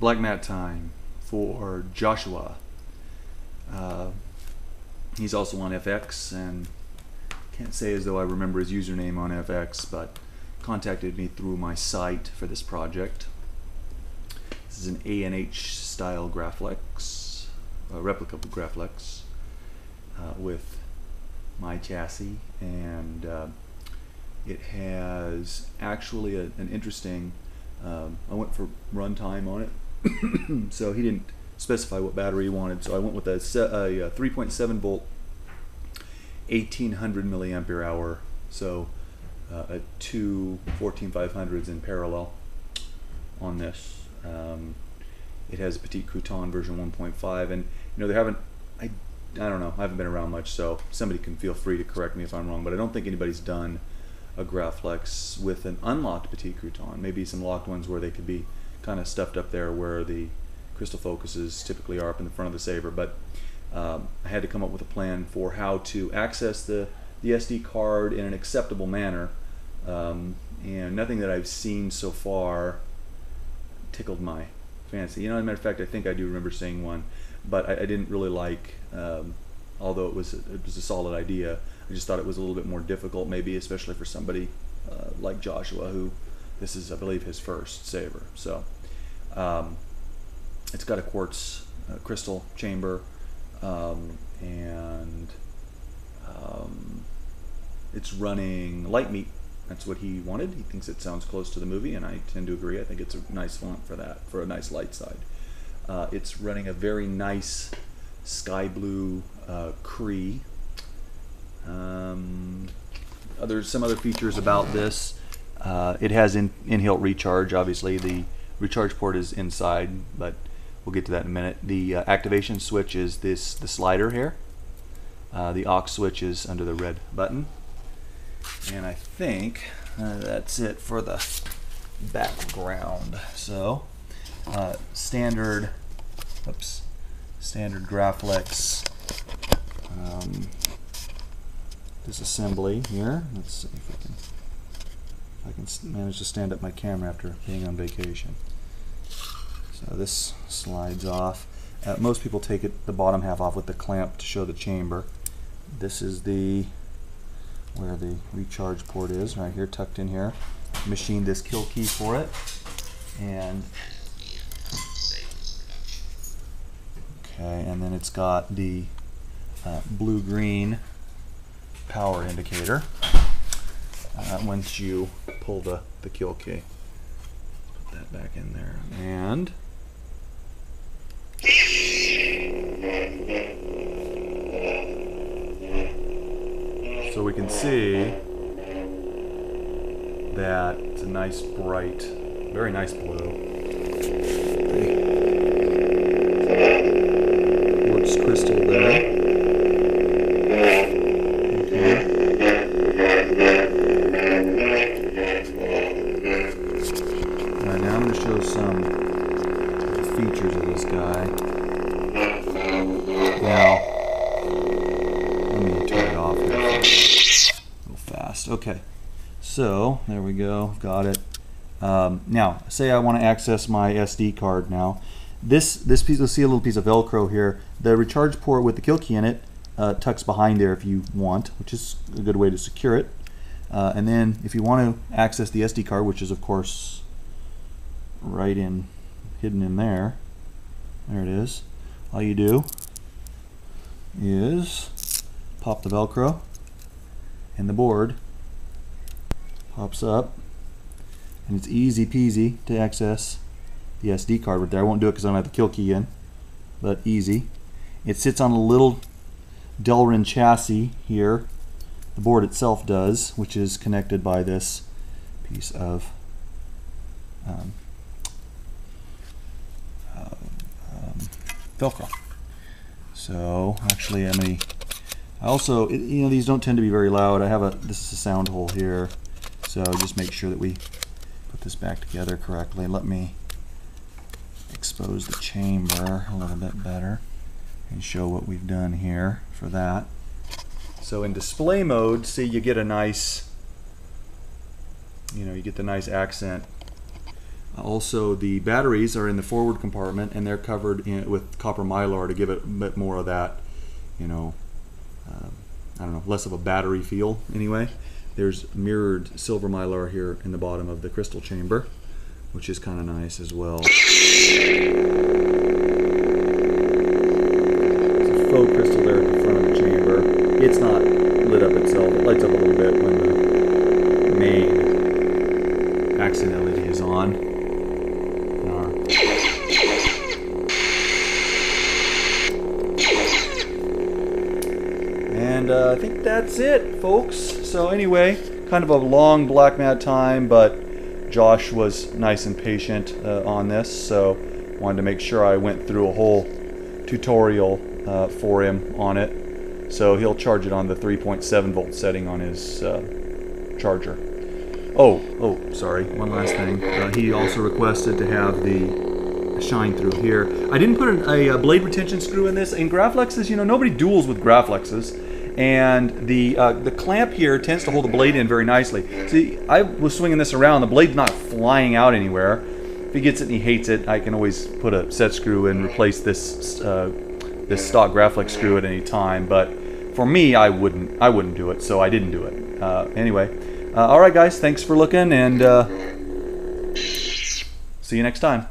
black mat time for Joshua. He's also on FX, and can't say as though I remember his username on FX, but contacted me through my site for this project. This is an ANH style Graflex, a replicable Graflex with my chassis, and it has actually an interesting, I went for runtime on it, so he didn't specify what battery he wanted, so I went with a 3.7 volt 1800 milliampere hour, so two 14500s in parallel on this. It has a Petit Crouton version 1.5, and there haven't, I don't know, I haven't been around much, so somebody can feel free to correct me if I'm wrong, but I don't think anybody's done a Graflex with an unlocked Petit Crouton. Maybe some locked ones where they could be kind of stuffed up there where the crystal focuses typically are up in the front of the Saber, but I had to come up with a plan for how to access the SD card in an acceptable manner, and nothing that I've seen so far tickled my fancy. As a matter of fact, I think I do remember seeing one, but I didn't really like, although it was a solid idea, I just thought it was a little bit more difficult, maybe especially for somebody like Joshua, who this is, I believe, his first Saber. So it's got a quartz crystal chamber, and it's running light meat. That's what he wanted. He thinks it sounds close to the movie, and I tend to agree. I think it's a nice font for that, for a nice light side. It's running a very nice sky blue Cree. There's some other features about this. It has in-hilt recharge. Obviously, the recharge port is inside, but we'll get to that in a minute. The activation switch is the slider here. The aux switch is under the red button. And I think that's it for the background. So, standard Graflex disassembly here. Let's see if I can manage to stand up my camera after being on vacation. So this slides off. Most people take the bottom half off with the clamp to show the chamber. This is where the recharge port is, right here, tucked in here. Machined this kill key for it, and and then it's got the blue-green power indicator once you pull the kill key. Put that back in there, and so we can see that it's a nice, bright, very nice blue. Quartz crystal there. Okay. Alright, now I'm going to show some of the features of this guy. Now, let me turn it off here a little fast. Okay, so there we go, got it. Now, say I want to access my SD card now. This piece, you'll see a little piece of Velcro here. The recharge port with the kill key in it tucks behind there if you want, which is a good way to secure it. And then if you want to access the SD card, which is of course right in, hidden in there, there it is. All you do is pop the Velcro, and the board pops up, and it's easy peasy to access the SD card right there. I won't do it because I don't have the kill key in, but easy. It sits on a little Delrin chassis here. The board itself does, which is connected by this piece of Velcro. So actually, I also, these don't tend to be very loud. This is a sound hole here, so just make sure that we put this back together correctly. Let me expose the chamber a little bit better and show what we've done here for that. So in display mode, see, you get a nice, you get the nice accent Also, the batteries are in the forward compartment, and they're covered with copper mylar to give it a bit more of that, you know, I don't know, less of a battery feel anyway. There's mirrored silver mylar here in the bottom of the crystal chamber, which is kind of nice as well. There's a faux crystal there at the front of the chamber. It's not lit up itself. It lights up a little bit when the main accent LED is on. And I think that's it, folks. So anyway, kind of a long black mat time, but Josh was nice and patient on this, so wanted to make sure I went through a whole tutorial for him on it. So he'll charge it on the 3.7 volt setting on his charger. Oh, sorry, one last thing. He also requested to have the shine through here. I didn't put a blade retention screw in this. In Graflexes, you know, nobody duels with Graflexes. And the clamp here tends to hold the blade in very nicely. See, I was swinging this around, the blade's not flying out anywhere. If he gets it and he hates it, I can always put a set screw and replace this this stock Graflex screw at any time. But for me, I wouldn't do it, so I didn't do it. Anyway, all right, guys, thanks for looking, and see you next time.